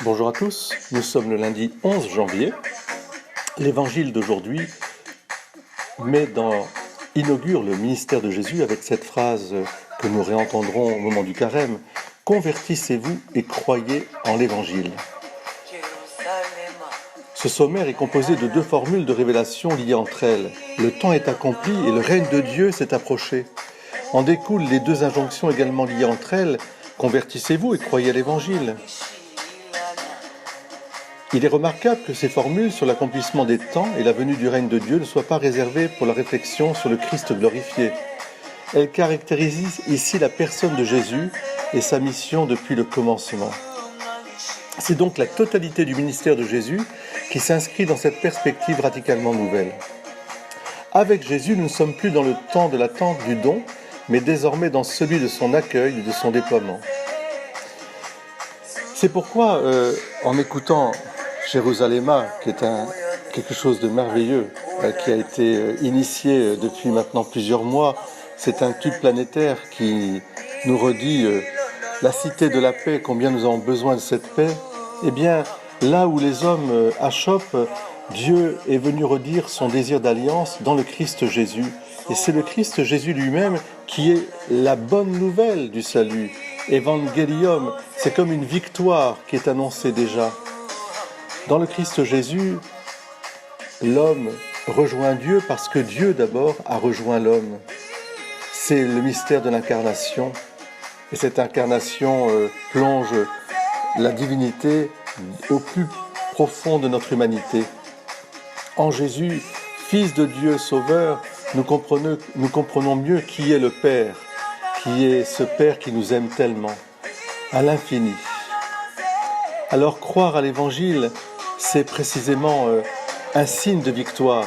Bonjour à tous, nous sommes le lundi 11 janvier. L'évangile d'aujourd'hui inaugure le ministère de Jésus avec cette phrase que nous réentendrons au moment du carême. Convertissez-vous et croyez en l'évangile. Ce sommaire est composé de deux formules de révélation liées entre elles. Le temps est accompli et le règne de Dieu s'est approché. En découlent les deux injonctions également liées entre elles. Convertissez-vous et croyez à l'évangile. Il est remarquable que ces formules sur l'accomplissement des temps et la venue du règne de Dieu ne soient pas réservées pour la réflexion sur le Christ glorifié. Elles caractérisent ici la personne de Jésus et sa mission depuis le commencement. C'est donc la totalité du ministère de Jésus qui s'inscrit dans cette perspective radicalement nouvelle. Avec Jésus, nous ne sommes plus dans le temps de l'attente du don, mais désormais dans celui de son accueil et de son déploiement. C'est pourquoi, en écoutant Jérusalem, qui est quelque chose de merveilleux, qui a été initié depuis maintenant plusieurs mois, c'est un tube planétaire qui nous redit la cité de la paix, combien nous avons besoin de cette paix. Eh bien, là où les hommes achoppent, Dieu est venu redire son désir d'alliance dans le Christ Jésus. Et c'est le Christ Jésus lui-même qui est la bonne nouvelle du salut. Évangélium, c'est comme une victoire qui est annoncée déjà. Dans le Christ Jésus, l'homme rejoint Dieu parce que Dieu d'abord a rejoint l'homme. C'est le mystère de l'incarnation. Et cette incarnation plonge la divinité au plus profond de notre humanité. En Jésus, Fils de Dieu Sauveur, nous comprenons mieux qui est le Père, qui est ce Père qui nous aime tellement, à l'infini. Alors croire à l'Évangile, c'est précisément un signe de victoire.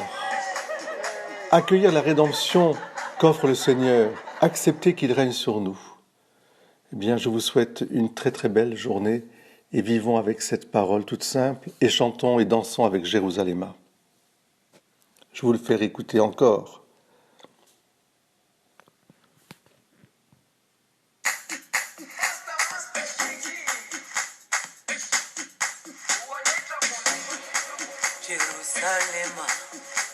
Accueillir la rédemption qu'offre le Seigneur, accepter qu'il règne sur nous. Eh bien, je vous souhaite une très très belle journée et vivons avec cette parole toute simple et chantons et dansons avec Jérusalem. Je vous le fais écouter encore. Jerusalem,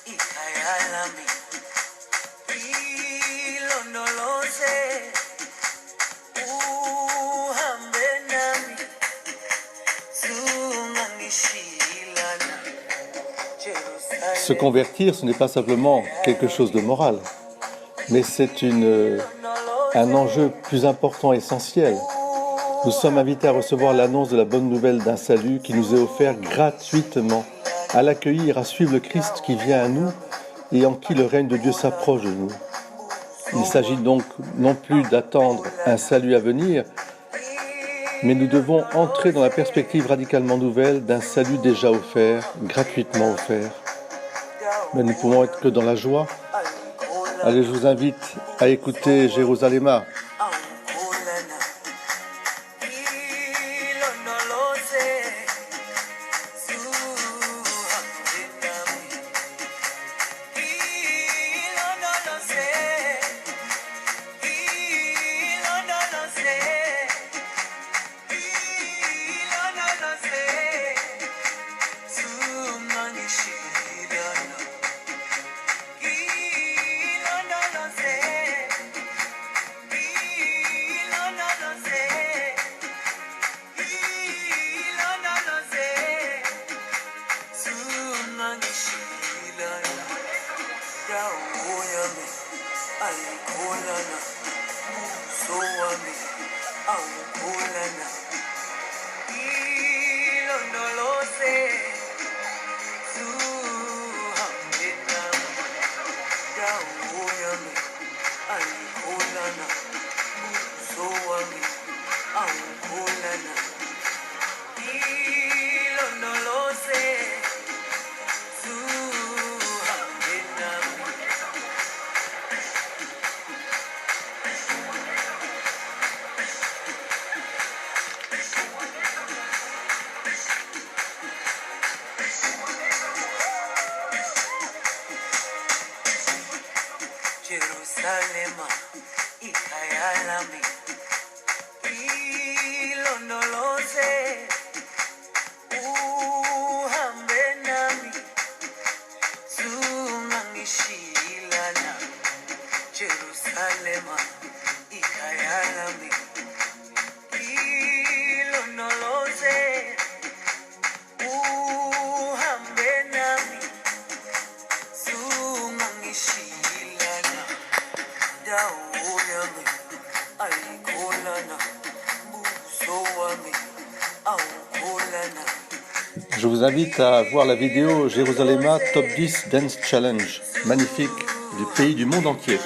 ikayalami, ilondoloze, uhambe nami, zungangishilana. Se convertir, ce n'est pas simplement quelque chose de moral, mais c'est un enjeu plus important, essentiel. Nous sommes invités à recevoir l'annonce de la bonne nouvelle d'un salut qui nous est offert gratuitement, à l'accueillir, à suivre le Christ qui vient à nous et en qui le règne de Dieu s'approche de nous. Il s'agit donc non plus d'attendre un salut à venir, mais nous devons entrer dans la perspective radicalement nouvelle d'un salut déjà offert, gratuitement offert. Mais nous ne pouvons être que dans la joie. Allez, je vous invite à écouter Jérusalem. indawo yami ayikholana buso wami awukholana. Je vous invite à voir la vidéo Jérusalem Top 10 Dance Challenge, magnifique, du pays du monde entier.